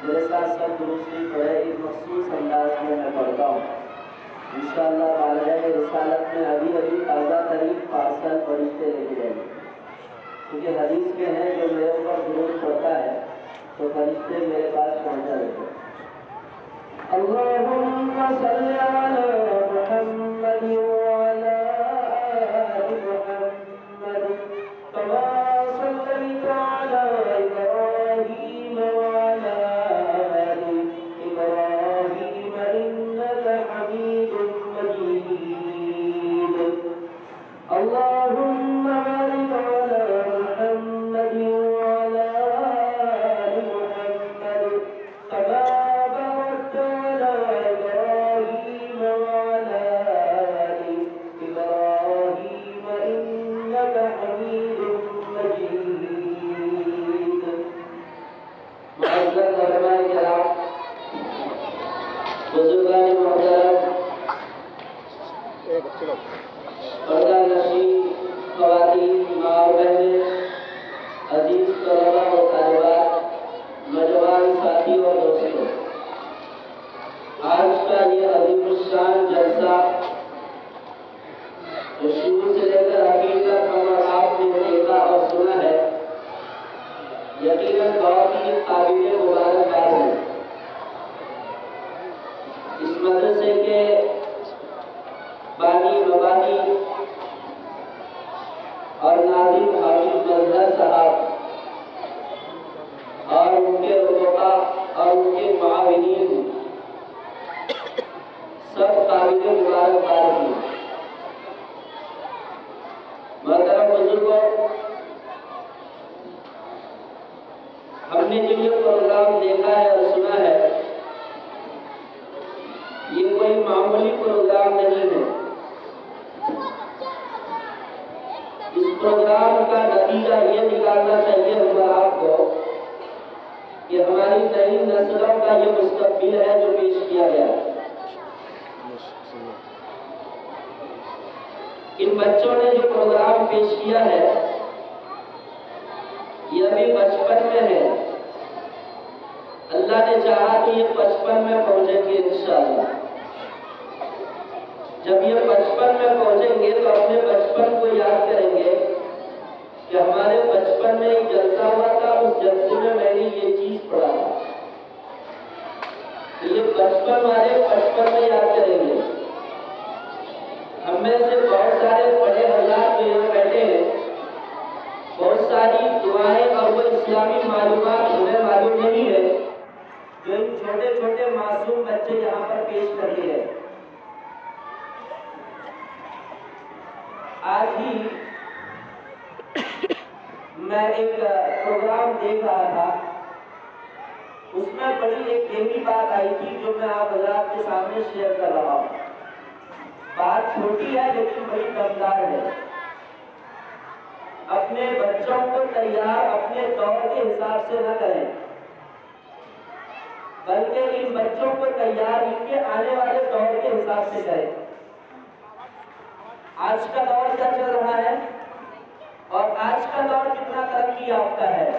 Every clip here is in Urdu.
میرے ساتھ سب درستی پڑھے ایک مخصوص انداز میں پڑھتا ہوں انشاءاللہ تعالیٰ رسالت میں ابھی تازہ ترین پارسل فرشتے لے کے جائیں گے، کیونکہ حدیث میں ہے جو میرے اوپر درود پڑتا ہے تو فرشتے میرے پاس پہنچا دیتے ہیں۔ اللہم صلی علی محمد وعلی آل محمد کما صلیت علی ابراہیم وعلی آل ابراہیم انک حمید مجید۔ اللہم بارک علی محمد وعلی آل محمد کما بارکت علی ابراہیم وعلی آل ابراہیم انک حمید مجید۔ معزز علماء کرام، بزرگان محترم، پردہ نشین خواتین، ماں اور بہنیں، عزیز طلباء و طالبات، نوجوان ساتھی اور دوستوں، آج کا یہ عظیم الشان جلسہ جو شروع سے لے کر آخر تک ہم اور آپ نے دیکھا اور سنا ہے، یقیناً بہت ہی قابل مبارکباد ہے۔ اس مدرسے کے بانی مبانی اور ناظم حافظ مظہر صاحب اور ان کے رفقا اور ان کے معاونین سب قابل مبارکباد ہیں۔ محترم بزرگوں، ہم نے جو یہ پروگرام دیکھا ہے اور سنا ہے، یہ کوئی معمولی پروگرام نہیں ہے۔ اس پروگرام کا نتیجہ یہ نکالنا چاہیے ہوگا آپ کو کہ ہماری نئی نسلوں کا یہ مستقبل ہے جو پیش کیا گیا ہے۔ ان بچوں نے جو پروگرام پیش کیا ہے یہ ابھی بچپن میں ہے، اللہ نے چاہا تو یہ بچپن میں پہنچیں گے انشاءاللہ۔ جب یہ بچپن میں پہنچیں گے تو اپنے بچپن کو یاد کریں گے کہ ہمارے بچپن میں ایک جلسہ ہوا تھا، اس جلسے میں میں نے یہ چیز پڑھا تھا۔ یہ بچپن والے بچپن میں یاد کریں گے۔ ہم میں سے بہت سارے بڑے حضرات جو یہاں بیٹھے ہیں، بہت ساری دعائیں اور وہ اسلامی معلومات ہمیں معلوم نہیں ہے جو ان چھوٹے چھوٹے معصوم بچے یہاں پر پیش کر رہے ہیں۔ آج ہی میں ایک پروگرام دیکھ رہا تھا، اس میں بڑی ایک گہری بات آئی تھی جو میں آپ حضرات کے سامنے شیئر کر رہا ہوں۔ بات چھوٹی ہے لیکن بڑی دمدار ہے۔ اپنے بچوں کو تیار اپنے دور کے حساب سے نہ کریں، بلکہ ان بچوں کو تیار ان کے آنے والے دور کے حساب سے کریں۔ آج کا دور کیا چل رہا ہے اور آج کا دور کتنا ترقی یافتہ ہے۔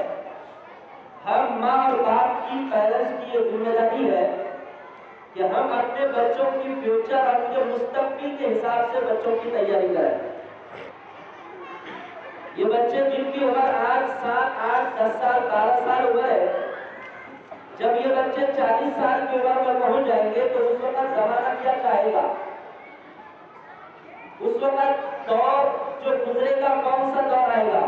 ہم ماں اور باپ کی پیرنٹس کی یہ ذمہ داری ہے کہ ہم اپنے بچوں کی فیوچر اور ان کے مستقبل کے حساب سے بچوں کی تیاری کریں۔ یہ بچے جن کی عمر 8 سال 8 10 سال 12 سال عمر ہے، جب یہ بچے 40 سال کی عمر میں پہنچ جائیں گے تو اس وقت زمانہ کیا چاہے گا؟ وقت دور جو گزرے گا کون سا دور آئے گا،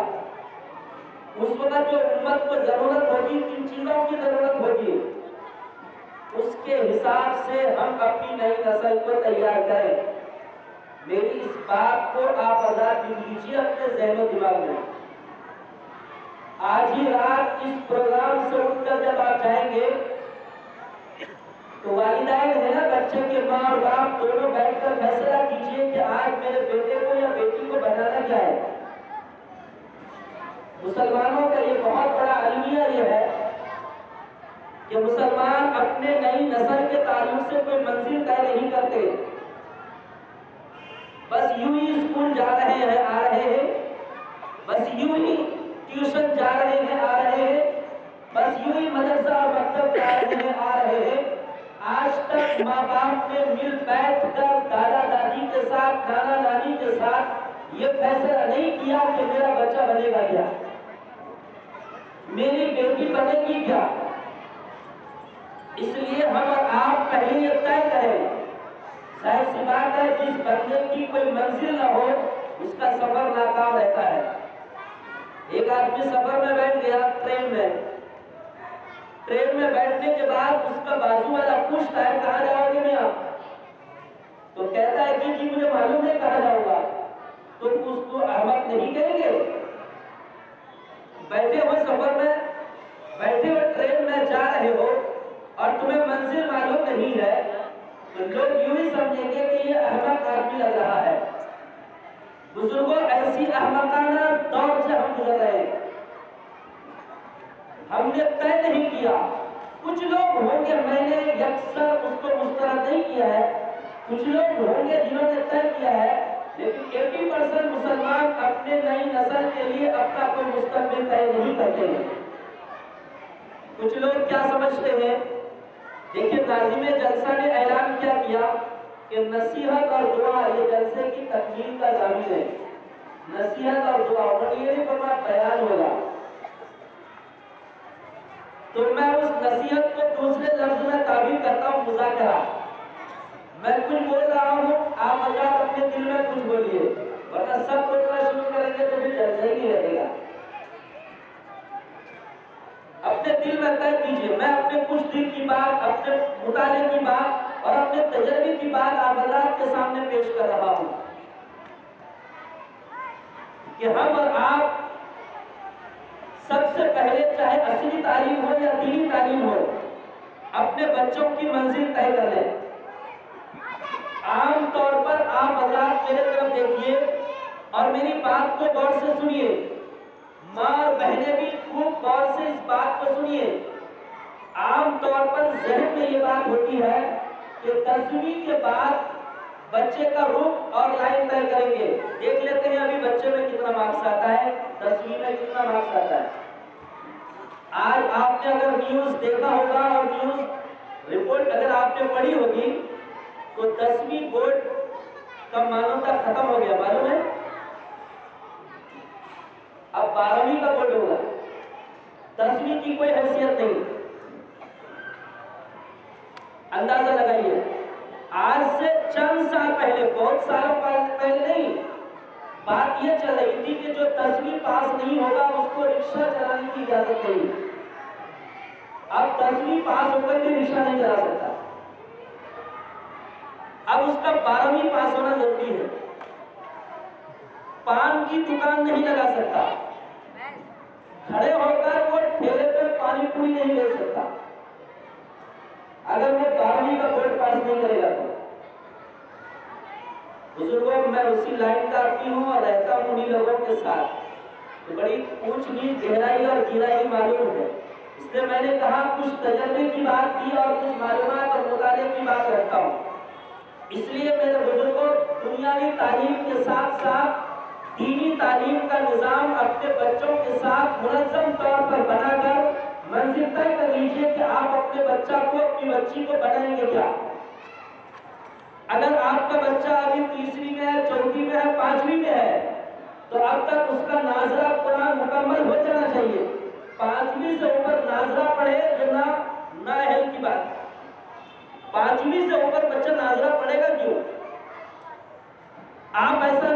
اس وقت جو امت کو ضرورت ہوگی، کن چیزوں کی ضرورت ہوگی، اس کے حساب سے ہم اپنی نئی نسل کو تیار کریں۔ میری اس بات کو آپ آزاد لیجیے اپنے ذہن و دماغ میں۔ آج ہی رات اس پروگرام سے اٹھ کر جب آپ جائیں گے تو والدین ہے نا، بچے کے ماں اور باپ دونوں بیٹھ کر فیصلہ کیجئے کہ آج میرے بیٹے کو یا بیٹی کو بنانا کیا ہے۔ مسلمانوں کا یہ بہت بڑا المیہ یہ ہے کہ مسلمان اپنے نئی نسل کے تعلق سے کوئی منزل طے نہیں کرتے، بس یوں ہی اسکول جا رہے ہیں آ رہے ہیں، بس یوں ہی ٹیوشن جا رہے ہیں آ رہے ہیں، بس یوں ہی مدرسہ اور مکتب جا رہے ہیں آ رہے ہیں۔ آج تک ماں باپ نے مل بیٹھ کر دادا دادی کے ساتھ، نانا نانی کے ساتھ یہ فیصلہ نہیں کیا کہ میرا بچہ بنے گا کیا، میری بیٹی بنے گی کیا۔ اس لیے ہم اور آپ پہلے یہ طے کریں۔ ظاہر سی بات ہے جس بندے کی کوئی منزل نہ ہو اس کا سفر ناکام رہتا ہے۔ ایک آدمی سفر میں بیٹھ گیا ٹرین میں بیٹھنے کے بعد اس کا بازو والا پوچھتا ہے کہاں جاؤ گے میاں، تو کہتا ہے کہ جی مجھے معلوم نہیں کہاں جاؤں گا۔ تو اس کو احمق نہیں کہیں گے؟ بیٹھے ہوئے سفر میں، بیٹھے ہوئے ٹرین میں جا رہے ہو اور تمہیں منزل معلوم نہیں ہے تو لوگ یوں ہی سمجھیں گے کہ یہ احمق آدمی لگ رہا ہے۔ بزرگوں، ایسی احمقانہ دور سے ہم گزر رہے ہیں، ہم نے طے نہیں کیا۔ کچھ لوگ ہوں گے، میں نے یکسر اس کو مسترد نہیں کیا ہے، کچھ لوگ ہوں گے جنہوں نے طے کیا ہے، لیکن 80% مسلمان اپنے نئی نسل کے لیے اپنا کوئی مستقبل طے نہیں کرتے ہیں۔ کچھ لوگ کیا سمجھتے ہیں، دیکھیں ناظم جلسہ نے اعلان کیا کہ نصیحت اور دعا یہ جلسے کی تکمیل کا ضامن ہے۔ نصیحت اور دعا، اور یہ نہیں فرمایا بیان ہوگا، تو میں اس نصیحت کو دوسرے لفظ میں تعبیر کرتا ہوں مذاکرہ۔ میں کچھ بول رہا ہوں، آپ حضرات اپنے دل میں کچھ بولیے، ورنہ سب بولنا شروع کریں گے تو پھر جلسہ ہی نہیں رہے گا۔ اپنے دل میں طے کیجئے، میں اپنے کچھ دل کی بات، اپنے مطالعے کی بات اور اپنے تجربے کی بات آپ حضرات کے سامنے پیش کر رہا ہوں کہ ہم اور آپ سب سے پہلے چاہے اصلی تعلیم ہو یا دینی تعلیم ہو، اپنے بچوں کی منزل طے کر لیں۔ عام طور پر آپ حضرات میرے طرف دیکھیے اور میری بات کو غور سے سنیے، ماں اور بہنیں بھی خوب غور سے اس بات کو سنیے۔ عام طور پر ذہن میں یہ بات ہوتی ہے کہ 10ویں کے بعد بچے کا رخ اور لائن طے کریں گے۔ دیکھ لیتے ہیں ابھی بچے میں کتنا مارکس آتا ہے، 10ویں میں کتنا مارکس آتا ہے۔ آج آپ نے اگر نیوز دیکھا ہوگا اور نیوز رپورٹ اگر آپ نے پڑھی ہوگی تو 10ویں بورڈ کا مانو تک ختم ہو گیا، معلوم ہے؟ اب 12ویں کا بورڈ ہوگا، 10ویں کی کوئی حیثیت نہیں۔ اندازہ لگائیے، آج سے چند سال پہلے، بہت سالوں پہلے نہیں، بات یہ چل رہی تھی کہ جو 10ویں پاس نہیں ہوگا اس کو رکشہ چلانے کی اجازت نہیں۔ اب 10ویں پاس ہو کر بھی رکشہ نہیں چلا سکتا، اب اس کا 12ویں پاس ہونا ضروری ہے۔ پان کی دکان نہیں لگا سکتا، کھڑے ہو کر وہ ٹھیلے پہ پانی پوری نہیں لے سکتا اگر وہ 12ویں کا بورڈ پاس نہیں کرے گا تو۔ بزرگوں، میں اسی لائن کا آدمی ہوں اور رہتا ہوں انہی لوگوں کے ساتھ، تو بڑی اونچ نیچ گہرائی اور گہرائی معلوم ہے، اس لیے میں نے کہا کچھ تجربے کی بات کی اور کچھ معلومات اور مطالعے کی بات رکھتا ہوں۔ اس لیے میرے بزرگوں، دنیاوی تعلیم کے ساتھ ساتھ دینی تعلیم کا نظام اپنے بچوں کے ساتھ منظم طور پر بنا کر منزل طے کر لیجئے کہ آپ اپنے بچہ کو، اپنی بچی کو بنائیں گے کیا۔ اگر آپ کا بچہ ابھی 3ویں میں ہے، 4ویں میں ہے، 5ویں میں ہے تو اب تک اس کا ناظرہ قرآن مکمل ہو جانا چاہیے۔ 5ویں سے اوپر ناظرہ پڑھے یہ نااہل کی بات ہے۔ 5ویں سے اوپر بچہ ناظرہ پڑھے گا کیوں؟ آپ ایسا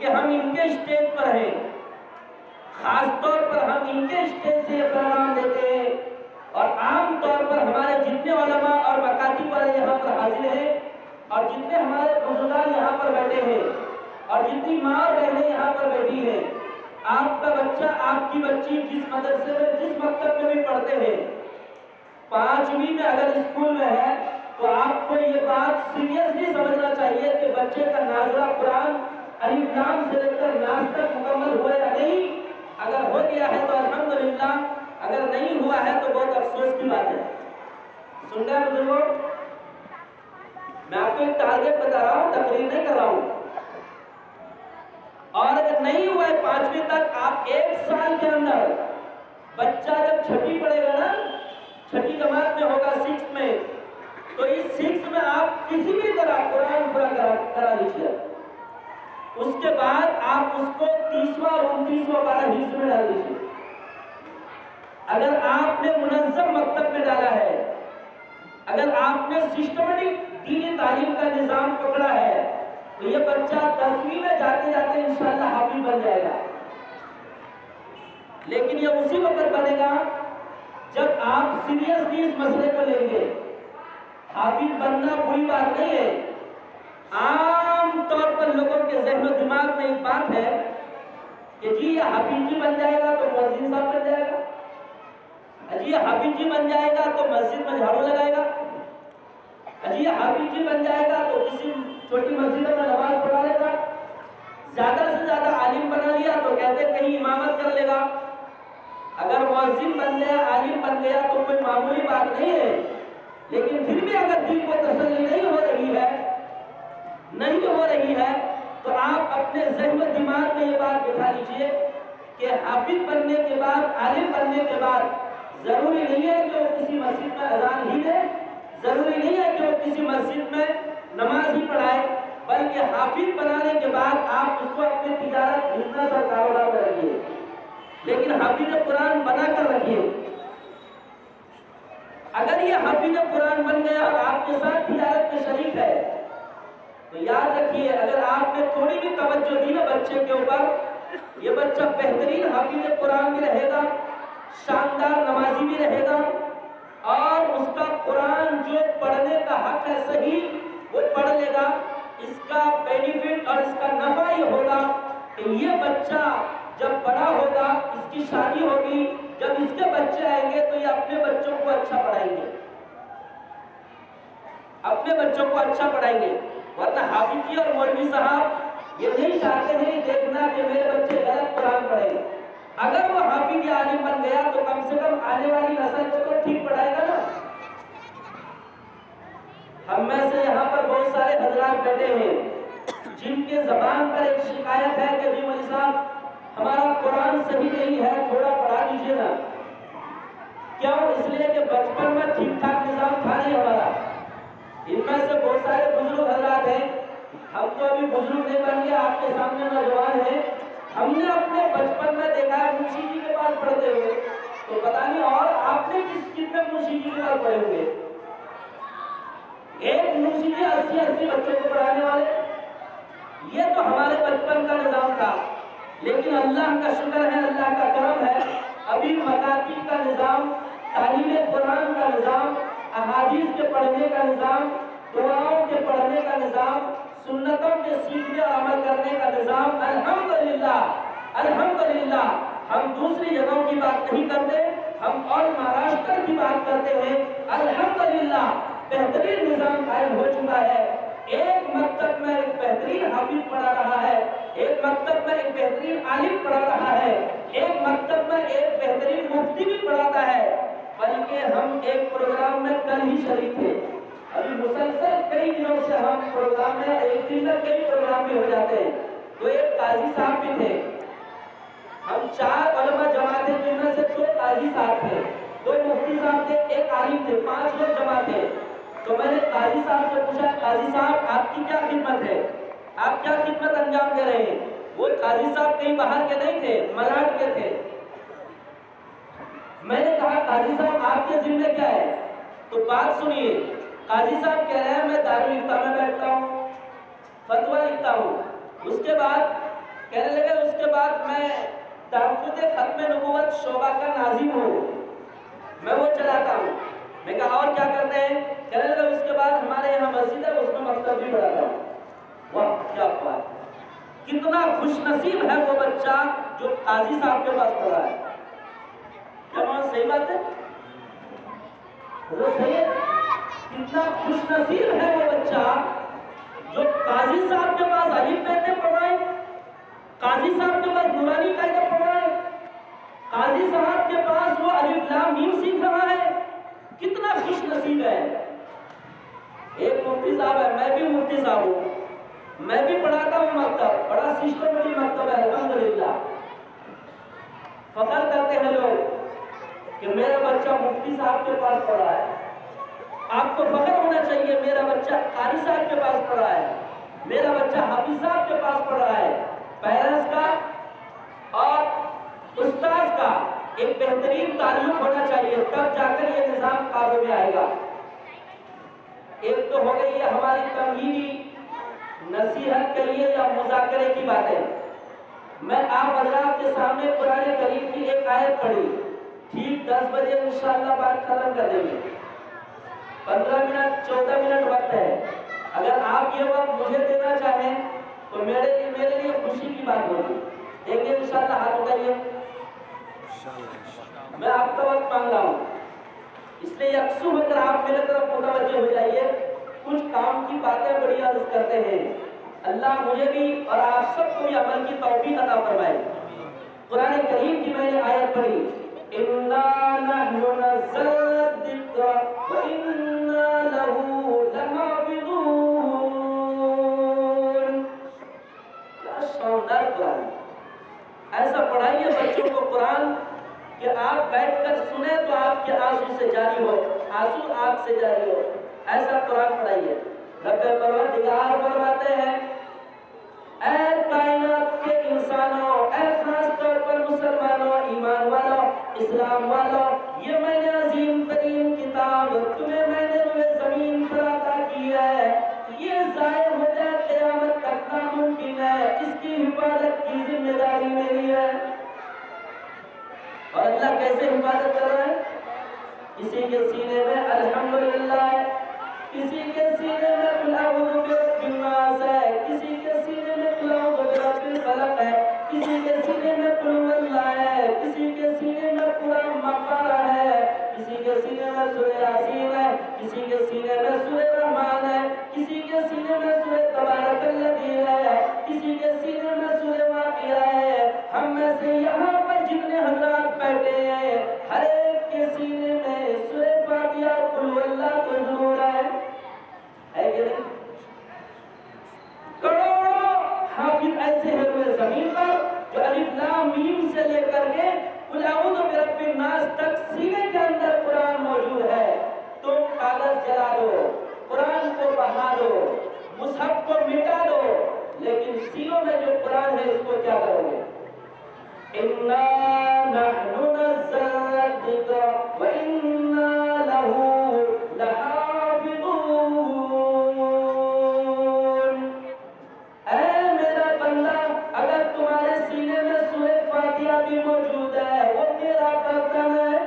کیونکہ ہم ان کے اسٹیج پر ہیں، خاص طور پر ہم ان کے اسٹیج سے یہ پیغام دیتے ہیں، اور عام طور پر ہمارے جتنے علماء اور مکاتب والے یہاں پر حاضر ہیں، اور جتنے ہمارے بزرگان یہاں پر بیٹھے ہیں، اور جتنی ماں اور بہنیں یہاں پر بیٹھی ہیں، آپ کا بچہ، آپ کی بچی جس مدرسے میں، جس مکتب میں بھی پڑھتے ہیں، 5ویں میں اگر اسکول میں ہے تو آپ کو یہ بات سیریسلی سمجھنا چاہیے کہ بچے کا ناظرہ قرآن الف لام سے لے کر ناس تک مکمل ہوا یا نہیں۔ اگر ہو گیا ہے تو الحمدللہ، اگر نہیں ہوا ہے تو بہت افسوس کی بات ہے۔ سن رہے ہیں بزرگوں؟ میں آپ کو ایک ٹارگٹ بتا رہا ہوں، تقریر نہیں کر رہا ہوں۔ اور اگر نہیں ہوا ہے 5ویں تک، آپ 1 سال کے اندر بچہ جب 6ٹھی پڑھے گا نا، 6ٹھی جماعت میں ہوگا، 6 میں، تو اس 6 میں آپ کسی بھی طرح قرآن پورا کرا لیجیے۔ اس کے بعد آپ اس کو 30واں اور 29واں پارہ حفظ میں ڈال دیجیے۔ اگر آپ نے منظم مکتب میں ڈالا ہے، اگر آپ نے سسٹمیٹک دینی تعلیم کا نظام پکڑا ہے، تو یہ بچہ 10ویں میں جاتے جاتے انشاءاللہ حافظ بن جائے گا۔ لیکن یہ اسی وقت بنے گا جب آپ سیریسلی اس مسئلے کو لیں گے۔ حافظ بننا بری بات نہیں ہے۔ عام طور پر لوگوں کے ذہن و دماغ میں ایک بات ہے کہ جی یہ حافظ جی بن جائے گا تو مؤذن صاحب بن جائے گا، جی یہ حافظ جی بن جائے گا تو مسجد میں جھاڑو لگائے گا، جی یہ حافظ جی بن جائے گا تو کسی چھوٹی مسجد میں نماز پڑھا لے گا، زیادہ سے زیادہ عالم بنا لیا تو کہتے کہیں امامت کر لے گا۔ اگر مؤذن بن گیا، عالم بن گیا تو کوئی معمولی بات نہیں ہے، لیکن پھر بھی اگر دل کو تسلی نہیں ہو رہی ہے تو آپ اپنے ذہن و دماغ میں یہ بات بٹھا لیجئے کہ حافظ بننے کے بعد، عالم بننے کے بعد ضروری نہیں ہے کہ وہ کسی مسجد میں اذان ہی دے، ضروری نہیں ہے کہ وہ کسی مسجد میں نماز ہی پڑھائے، بلکہ حافظ بنانے کے بعد آپ اس کو اپنے تجارت، بزنس اور کاروبار میں رکھیے، لیکن حافظ قرآن بنا کر رکھیے۔ اگر یہ حافظ قرآن بن گیا اور آپ کے ساتھ تجارت میں شریک ہے تو یاد رکھیے، اگر آپ نے تھوڑی بھی توجہ دی نا بچے کے اوپر، یہ بچہ بہترین حافظ قرآن بھی رہے گا، شاندار نمازی بھی رہے گا، اور اس کا قرآن جو پڑھنے کا حق ہے صحیح وہ پڑھ لے گا۔ اس کا بینیفٹ اور اس کا نفع یہ ہوگا کہ یہ بچہ جب بڑا ہوگا، اس کی شادی ہوگی، جب اس کے بچے آئیں گے تو یہ اپنے بچوں کو اچھا پڑھائیں گے، اپنے بچوں کو اچھا پڑھائیں گے۔ ورنہ حافظ جی اور مولوی صاحب یہ نہیں چاہتے ہیں دیکھنا کہ میرے بچے غلط قرآن پڑھیں۔ اگر وہ حافظ یا عالم بن گیا تو کم سے کم آنے والی نسل کو تو ٹھیک پڑھائے گا نا۔ ہم میں سے یہاں پر بہت سارے حضرات بیٹھے ہیں جن کے زبان پر ایک شکایت ہے کہ جی مولوی صاحب ہمارا قرآن صحیح نہیں ہے، تھوڑا پڑھا دیجیے نا۔ کیوں؟ اس لیے کہ بچپن میں ٹھیک ٹھاک نظام تھا نہیں ہمارا۔ ان میں سے بہت سارے بزرگ حضرات ہیں، ہم تو ابھی بزرگ نہیں بن گئے، آپ کے سامنے نوجوان ہیں، ہم نے اپنے بچپن میں دیکھا ہے منشی جی کے پاس پڑھتے ہوئے، تو پتہ نہیں اور آپ نے کس کتنے منشی جی کے پاس پڑھے ہوئے؟ ایک منشی جی 80 بچوں کو پڑھانے والے، یہ تو ہمارے بچپن کا نظام تھا۔ لیکن اللہ کا شکر ہے، اللہ کا کرم ہے، ابھی مکاتب کا نظام، تعلیم قرآن کا نظام، احادیث کے پڑھنے کا نظام، دعاؤں کے پڑھنے کا نظام، سنتوں کے سیکھنے اور عمل کرنے کا نظام، الحمدللہ الحمدللہ۔ ہم دوسری جگہوں کی بات نہیں کرتے، ہم اور مہاراشٹر کی بات کرتے ہیں، الحمدللہ بہترین نظام قائم ہو چکا ہے۔ ایک مکتب میں ایک بہترین حافظ پڑھا رہا ہے، ایک مکتب میں ایک بہترین عالم پڑھا رہا ہے، ایک مکتب میں ایک بہترین مفتی بھی پڑھاتا ہے۔ بلکہ ہم ایک پروگرام میں کل ہی شریک تھے، ابھی مسلسل کئی دنوں سے ہم پروگرام میں، ایک دن میں کئی پروگرام بھی ہو جاتے ہیں، تو ایک قاضی صاحب بھی تھے، ہم 4 علماء جمع تھے، جن میں سے 2 قاضی صاحب تھے، 2 مفتی صاحب تھے، ایک عالم تھے، 5 لوگ جمع تھے۔ تو میں نے قاضی صاحب سے پوچھا، قاضی صاحب آپ کی کیا خدمت ہے، آپ کیا خدمت انجام دے رہے ہیں؟ وہ قاضی صاحب کہیں باہر کے نہیں تھے، ملاڈ کے تھے۔ میں نے کہا قاضی صاحب آپ کے ذمہ کیا ہے؟ تو بات سنیے، قاضی صاحب کہہ رہے ہیں میں دارالفتہ میں بیٹھتا ہوں، فتویٰ لکھتا ہوں، اس کے بعد کہنے لگے اس کے بعد میں تحفظ ختم نبوت شعبہ کا ناظم ہوں، میں وہ چلاتا ہوں۔ میں کہا اور کیا کرتے ہیں؟ کہنے لگے اس کے بعد ہمارے یہاں مسجد ہے، اس میں مکتب بھی پڑھاتا ہوں۔ واہ کیا بات ہے! کتنا خوش نصیب ہے وہ بچہ جو قاضی صاحب کے پاس پڑھا ہے۔ کیا وہاں صحیح بات ہے؟ صحیح ہے؟ کتنا خوش نصیب ہے وہ بچہ جو قاضی صاحب کے پاس الف بیت پڑھائے، قاضی صاحب کے پاس نورانی قاعدہ پڑھائے، قاضی صاحب کے پاس وہ الف لام میم سیکھ رہا ہے۔ کتنا خوش نصیب ہے۔ ایک مفتی صاحب ہے، میں بھی مفتی صاحب ہوں، میں بھی پڑھاتا ہوں مکتب، بڑا سسٹمیٹک مکتب ہے الحمدللہ۔ فخر کرتے ہیں لوگ کہ میرا بچہ مفتی صاحب کے پاس پڑھا ہے۔ آپ کو فخر ہونا چاہیے، میرا بچہ قاری صاحب کے پاس پڑھا ہے، میرا بچہ حافظ صاحب کے پاس پڑھا ہے۔ پیرنٹس کا اور استاذ کا ایک بہترین تعلق ہونا چاہیے، تب جا کر یہ نظام قابو میں آئے گا۔ ایک تو ہو گئی ہے ہماری تمہیدی نصیحت کے لیے یا مذاکرے کی باتیں۔ میں آپ حضرات کے سامنے قرآن کریم کی ایک آیت پڑھی، ٹھیک 10 بجے انشاءاللہ بات ختم کر دیں گے، 15 منٹ 14 منٹ وقت ہے۔ اگر آپ یہ وقت مجھے دینا چاہیں تو میرے لیے خوشی کی بات ہوگی۔ دیں گے انشاءاللہ؟ ہاتھ اٹھائیے۔ میں آپ کا وقت مانگ رہا ہوں، اس لیے یکسو ہو کر آپ میرے طرف متوجہ ہو جائیے۔ کچھ کام کی باتیں بڑی عرض کرتے ہیں، اللہ مجھے بھی اور آپ سب کو بھی عمل کی توفیق عطا فرمائے۔ قرآن کریم کی میں نے آیت پڑھی، اِنَّا نَحْنُ نَزَّلْنَا الذِّكْرَ وَإِنَّا لَهُ لَحَافِظُونَ۔ کیا شاندار قرآن! ایسا پڑھائیے بچوں کو قرآن کہ آپ بیٹھ کر سنیں تو آپ کے آنسو سے جاری ہو، آنسو آنکھ سے جاری ہو، ایسا قرآن پڑھائیے۔ رب پروردگار فرماتے ہیں، اے کائنات کے انسانوں، اے خاص طور پر مسلمانوں، ایمان والوں، اسلام والوں، یہ میں نے عظیم ترین کتاب تمہیں میں نے روئے زمین پر عطا کی ہے، یہ ضائع ہو جائے قیامت تک ناممکن ہے، اس کی حفاظت کی ذمہ داری میری ہے۔ اور اللہ کیسے حفاظت کر رہا ہے؟ کسی کے سینے میں الحمدللہ ہے، کسی کے سینے میں قل اعوذ برب الناس ہے، کسی کے سینے میں قل اعوذ برب الفلق ہے، کسی کے سینے میں قل هو اللہ ہے، کسی کے سینے میں قرآن مقبرہ ہے، کسی کے سینے میں سورہ یاسین ہے، کسی کے سینے میں سورہ رحمان ہے، کسی کے سینے میں سورہ تبارک الذی ہے، کسی کے سینے میں سورہ واقعہ ہے۔ ہم میں سے یہاں پر جتنے حضرات بیٹھے ہیں، ہر ایک کے سینے میں سورہ فاتحہ قل هو اللہ تو ضرور ہے کہ نہیں؟ کروڑوں حافظ ایسے ہیں روئے زمین پر جو الف لام میم سے لے کر کے قل اعوذ برب الناس تک سینے کے اندر قرآن موجود ہے۔ تم کاغذ جلا دو، قرآن کو بہا دو، مصحف کو مٹا دو، لیکن سینوں میں جو قرآن ہے اس کو کیا کرو گے؟ اِنَّا نَحْنُ نَزَّلْنَا الذِّكْرَ وَإِنَّا لَهُ لَحَافِظُونَ۔ اے میرا بندہ، اگر تمہارے سینے میں سورہ فاتحہ بھی موجود ہے، وہ میرا برتن ہے۔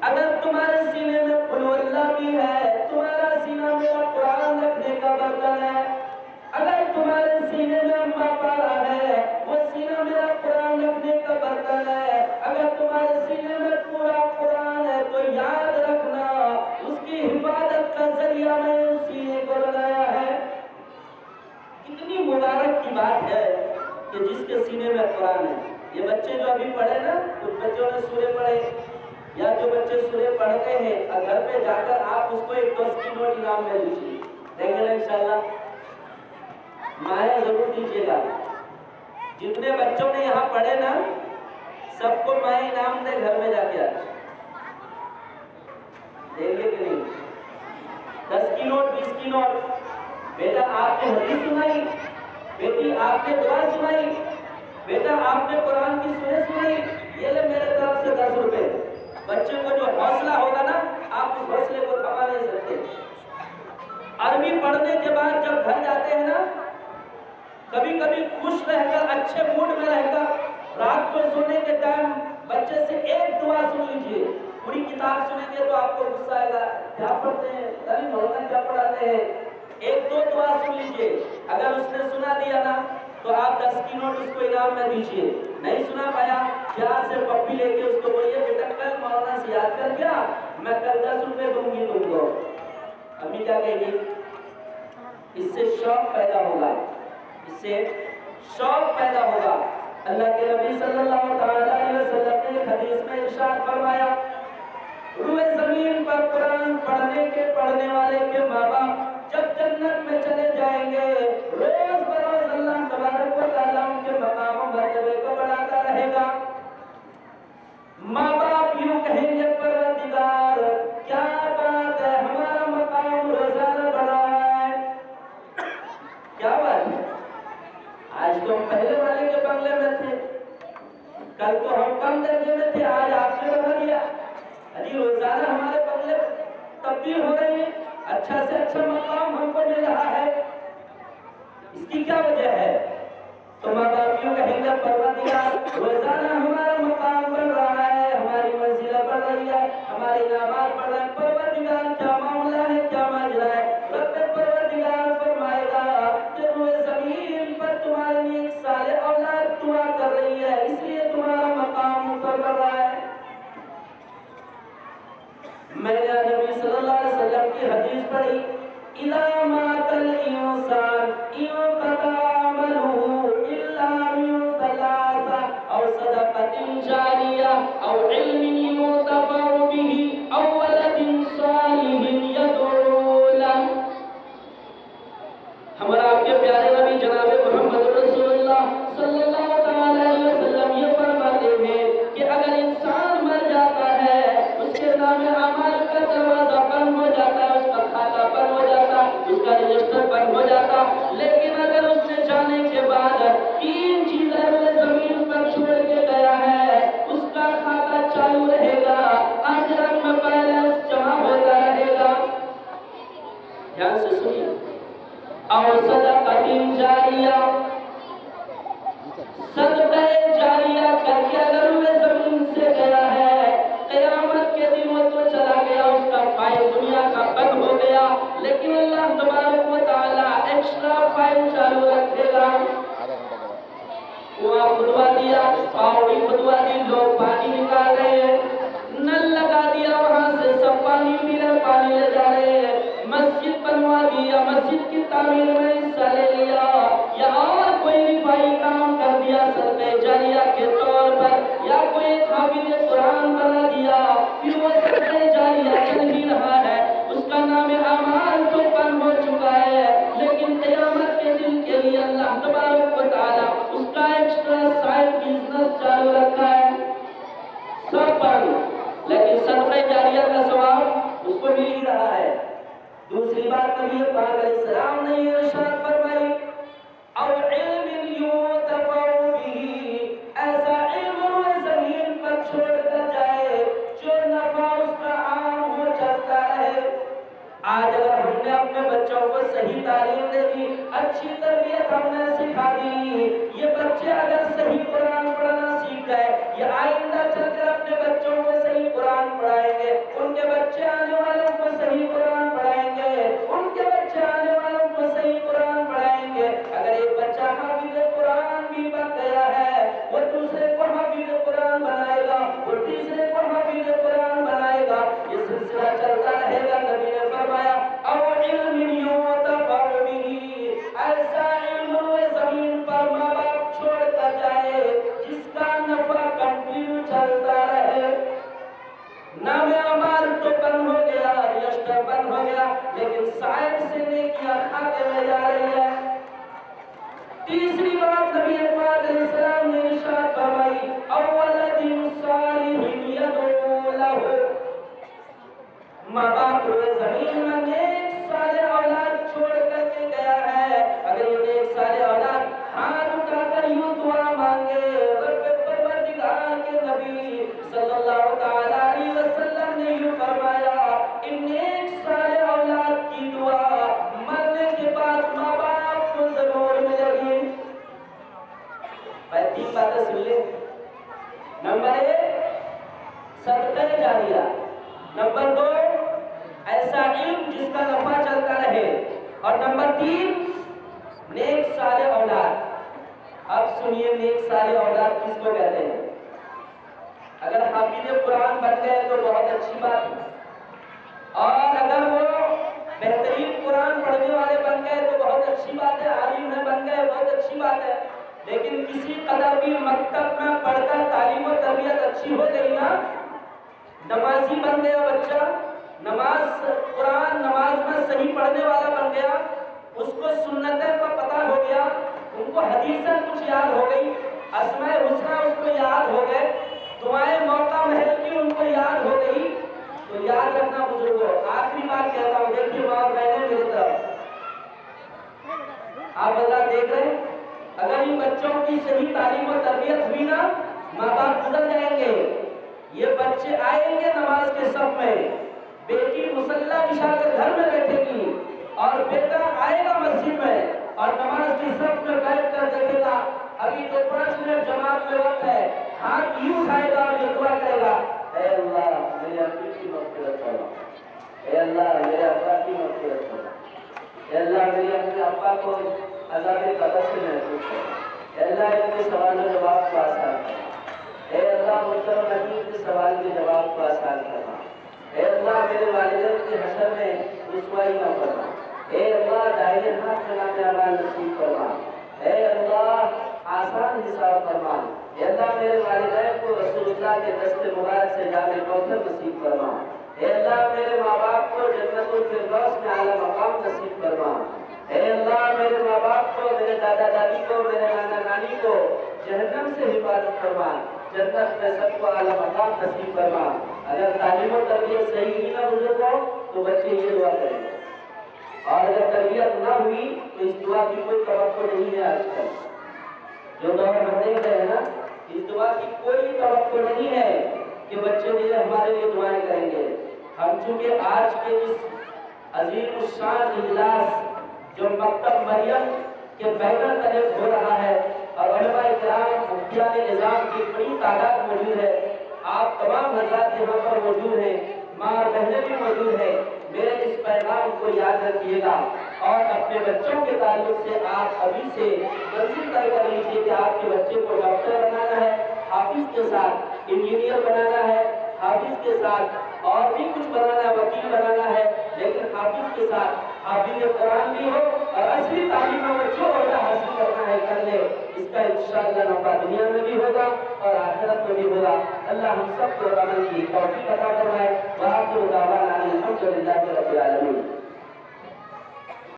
اگر تمہارے سینے میں قل هو اللہ بھی ہے، تمہارا سینہ میرا قرآن رکھنے کا برتن ہے۔ اگر تمہارے سینے میں اما پارا ہے، وہ سینہ میرا قرآن رکھنے کا برتن ہے۔ اگر تمہارے سینے میں پورا قرآن ہے تو یاد رکھنا اس کی حفاظت کا ذریعہ میں نے اس سینے کو بنایا ہے۔ کتنی مبارک کی بات ہے کہ جس کے سینے میں قرآن ہے۔ یہ بچے جو ابھی پڑھے نا، کچھ بچوں نے سورے پڑھے یا جو بچے سورے پڑھتے ہیں، گھر پہ جا کر آپ اس کو ایک 10 کی نوٹ انعام میں دیجیے، دیں گے نا انشاءاللہ؟ مائیں ضرور دیجیے گا۔ جتنے بچوں نے یہاں پڑھے نا، سب کو مائیں انعام دے گھر میں جا کے آج دیں گے کہ نہیں؟ 10 کی نوٹ 20 کی نوٹ۔ بیٹا آپ نے حدیث سنائی، بیٹی آپ نے دعا سنائی، بیٹا آپ نے قرآن کی سورہ سنائی، یہ لے میرے طرف سے 10 روپے۔ بچے کو جو حوصلہ ہوگا نا، آپ اس حوصلے کو تھما نہیں سکتے۔ عربی پڑھنے کے بعد جب گھر جاتے ہیں نا کبھی کبھی خوش رہ کر اچھے موڈ میں رہ کر رات کو سونے کے ٹائم بچے سے ایک دعا سن لیجیے. پوری کتاب سنیں گے تو آپ کو غصہ آئے گا, کیا پڑھتے ہیں ابھی مولانا کیا پڑھاتے ہیں, ایک دو دعا سن لیجیے. اگر اس نے سنا دیا نا تو آپ 10 کی نوٹ اس کو انعام میں دیجیے. نہیں سنا پایا پیار سے پپی لے کے اس کو بولیے بیٹا کل مولانا سے یاد کر گیا, میں کل 10 روپے دوں گی تم کو. امی کیا کہے گی؟ اس سے شوق پیدا ہوگا, اس سے شوق پیدا ہوگا. اللہ کے نبی صلی اللہ علیہ وسلم نے حدیث میں ارشاد فرمایا, روئے زمین پر قرآن پڑھنے والے کے ماں باپ جب جنت میں چلے جائیں گے, روز بروز اللہ تبارک و تعالیٰ ان کے مقام و مرتبے کو بڑھاتا رہے گا. ماں باپ یوں کہیں گے, پروردگار کیا بات ہے, ہمارا مقام روزانہ بڑھا ہے. کیا بات ہے, آج تو ہم پہلے والے کے بنگلے میں تھے, کل تو ہم کم درجے میں تھے, آج آپ نے بڑھا دیا. ابھی روزانہ ہمارے بنگلے تبدیل ہو رہی ہے, اچھا سے اچھا مقام ہم کو مل رہا ہے. اس کی کیا وجہ ہے؟ تو ماں باپ یوں کہیں گے, پروردگار روزانہ ہمارا مقام بڑھ رہا ہے, ہماری منزلیں بڑھ رہی ہے, ہمارے انعامات بڑھ رہے ہیں. پروردگار کیا معاملہ ہے, کیا ماجرا ہے؟ رب پروردگار فرمائے گا کہ روئے زمین پر تمہارے لیے ایک صالح اولاد دعا کر رہی ہے, اس لیے تمہارا مقام اوپر بڑھ رہا ہے. میں نے نبی صلی اللہ علیہ وسلم کی حدیث پڑھی, اِذَا مَاتَ الْإِنسَانُ انقطع عمله إِلَّا مِنْ ثَلَاثَ أَوْ صَدَقَةٍ جَارِيَةٍ أَوْ عِلْمٍ يُنْتَفَعُ بِهِ أَوْ وَلَدٍ صَالِحٍ يَدْعُو لَهُ. ہمارا آپ کے پیارے نبی جناب محمد رسول اللہ صلی اللہ علیہ وسلم یہ فرماتے ہیں کہ اگر انسان مر جاتا ہے, اس کے نام اعمال کا دروازہ بند ہو جاتا ہے, اس کا کھاتہ بند ہو جاتا ہے, اس کا رجسٹر بند ہو جاتا. لیکن اگر اس نے جانے کے بعد 3 چیزیں روئے زمین پر چھوڑ کے گیا ہے, اس کا کھاتہ چالو رہے گا, آخرت میں بیلنس جمع ہوتا رہے گا. دھیان سے سنیے, اور صدقۃ جاریہ, صدقہ جاریہ کر کے اگر روئے زمین سے گیا ہے, قیامت کے دن وہ تو چلا گیا, اس کا فائل دنیا کا بند ہو گیا, لیکن اللہ تبارک و تعالیٰ ایکسٹرا فائل چالو رکھے گا. کنواں کھدوا دیا, پاؤڑی کھدوا دی, لوگ پانی نکال رہے ہیں, نل لگا دیا, وہاں سے سب پانی پی رہے, پانی لے جا رہے ہیں. مسجد بنوا دیا, مسجد کی تعمیر میں حصہ لے لیا, یا اور کوئی رفائی کام کر دیا صدقہ جاریہ کے طور پر, یا کوئی حافظ قرآن بنا دیا, پھر وہ صدقہ جاریہ چل ہی رہا ہے, اس کا نام اعمال تو بند ہو چکا ہے, لیکن قیامت کے دن کے لیے اللہ تبارک و تعالیٰ اس کا ایکسٹرا سائڈ بزنس چالو رکھا ہے. سب بند, لیکن صدقہ جاریہ کا ثواب اس کو مل ہی رہا ہے. دوسری بات نبی پاک علیہ السلام نے یہ ارشاد فرمائی, او علم ینتفع به, ایسا علم روئے زمین پر چھوڑ کر جائے جو نفع اس کا عام ہو چلتا رہے. آج اگر ہم نے اپنے بچوں کو صحیح تعلیم دے دی, اچھی تربیت ہم نے سکھا دی, یہ بچے اگر صحیح قرآن پڑھنا سیکھ گئے, یہ آئندہ چل کر اپنے بچوں کو صحیح قرآن پڑھائیں گے, ان کے بچے آنے والوں کو صحیح قرآن پڑھائیں گے, ان کے بچے آنے والوں کو صحیح قرآن پڑھائیں گے. اگر ایک بچہ حافظ قرآن بھی بن گیا ہے, وہ دوسرے کو حافظ قرآن بنائے گا, وہ تیسرے کو حافظ قرآن بنائے گا, یہ سلسلہ چلتا رہے گا. نبی نے فرمایا, او علم ینتفع به, ایسا علم روئے زمین پر ماں باپ چھوڑ کر جائے جس کا نفع کنٹینیو چلتا رہے. نام اعمال تو بند ہو گیا, رجسٹر بند ہو گیا, لیکن سائڈ سے نیکیاں کھاتے میں جا رہی ہے. تیسری بات نبی پاک علیہ السلام نے ارشاد فرمائی, اولد صالح یدعو لہ, ماں باپ روئے زمین میں نیک صالح اولاد چھوڑ کر کے گیا ہے, اگر یہ نیک صالح اولاد ہاتھ اٹھا کر یوں دعا مانگے, رب پروردگار کے نبی صلی اللہ تعالیٰ علیہ وسلم نے یوں فرمایا, ان نیک صالح اولاد کی دعا مرنے کے بعد ماں باپ کو ضرور ملے گی. دیا۔ نمبر 2 ایسا علم جس کا نفع چلتا رہے، اور نمبر 3 نیک صالح اولاد۔ اب سنیے نیک صالح اولاد کس کو کہتے ہیں؟ اگر حافظ قرآن بن گئے تو بہت اچھی بات ہے، اور اگر وہ بہترین قرآن پڑھنے والے بن گئے تو بہت اچھی بات ہے، عالم ہے بن گئے بہت اچھی بات ہے، لیکن کسی قدر بھی مکتب میں پڑھ کر تعلیم و تربیت اچھی ہو گئی نا، نمازی بن گیا بچہ، قرآن نماز میں صحیح پڑھنے والا بن گیا، اس کو سنتیں کا پتہ ہو گیا، ان کو حدیثیں کچھ یاد ہو گئی، اسماء الحسنی اس کو یاد ہو گئے، دعائیں موقع محل کی ان کو یاد ہو گئی، تو یاد رکھنا بزرگوں، آخری بار کہتا ہوں، دیکھیے ماں اور بہنیں میری طرف، آپ اللہ دیکھ رہے ہیں، اگر ان بچوں کی صحیح تعلیم و تربیت ہوئی نا، ماں باپ گزر جائیں گے، یہ بچے آئیں گے نماز کے صف میں، بیٹی مصلی بچھا کر گھر میں بیٹھے گی، اور بیٹا آئے گا مسجد میں اور نماز کی صف میں بیٹھ کر دیکھے گا، ابھی تو 5 منٹ جماعت میں وقت ہے، ہاتھ یوں اٹھائے گا اور یہ دعا کرے گا، اے اللہ میرے ابی کی مغفرت فرما، اے اللہ میرے ابا کی مغفرت فرما، اے اللہ میرے اپنے ابا کو عذاب قبر سے محفوظ کر، اے اللہ ان کے سوال و جواب کو آسان کرنا، اے اللہ محترم نبی کے سوال کے جواب کو آسان کرنا، اے اللہ میرے والدین کے حشر میں رسوائی نہ فرما، اے اللہ دائیں ہاتھ میں نام اعمال نصیب فرما، اے اللہ آسان حساب فرما، اے اللہ میرے والدین کو رسول اللہ کے دست مبارک سے جام کوثر نصیب فرما، اے اللہ میرے ماں باپ کو جنت الفردوس میں اعلیٰ مقام نصیب فرما، اے اللہ میرے ماں باپ کو، میرے دادا دادی کو، میرے نانا نانی کو جہنم سے حفاظت فرما، جنت میں سب کو اعلیٰ مقام نصیب فرما۔ اگر تعلیم و تربیت صحیح ہی نہ گزرو تو بچے یہ دعا کریں گے، اور اگر تربیت نہ ہوئی تو اس دعا کی کوئی توقع نہیں ہے۔ آج کل جو دور ہم دیکھ رہے ہیں نا، اس دعا کی کوئی توقع نہیں ہے کہ بچے جو ہمارے لیے دعائیں کریں گے۔ ہم چونکہ آج کے اس عظیم الشان اجلاس جو مکتب مریم کے بینر طلب ہو رہا ہے، اور علماء اکرام مفتیان نظام کی بڑی تعداد موجود ہے، آپ تمام حضرات یہاں پر موجود ہیں، ماں اور بہنیں بھی موجود ہیں، میرے اس پیغام کو یاد رکھیے گا، اور اپنے بچوں کے تعلق سے آپ ابھی سے منزل طے کر لیجیے کہ آپ کے بچے کو ڈاکٹر بنانا ہے، حافظ کے ساتھ انجینئر بنانا ہے، حافظ کے ساتھ اور بھی کچھ بنانا ہے، وکیل بنانا ہے، لیکن حافظ کے ساتھ حافظ قرآن بھی ہو، اور اصلی تعلیم میں جو عہدہ حاصل کرنا ہے کر لے، اس کا انشاءاللہ نفع دنیا میں بھی ہوگا اور آخرت میں بھی ہوگا۔ اللہ ہم سب کو عمل کی توفیق عطا فرمائے۔ وآخر دعوانا ان الحمد للہ رب العالمین۔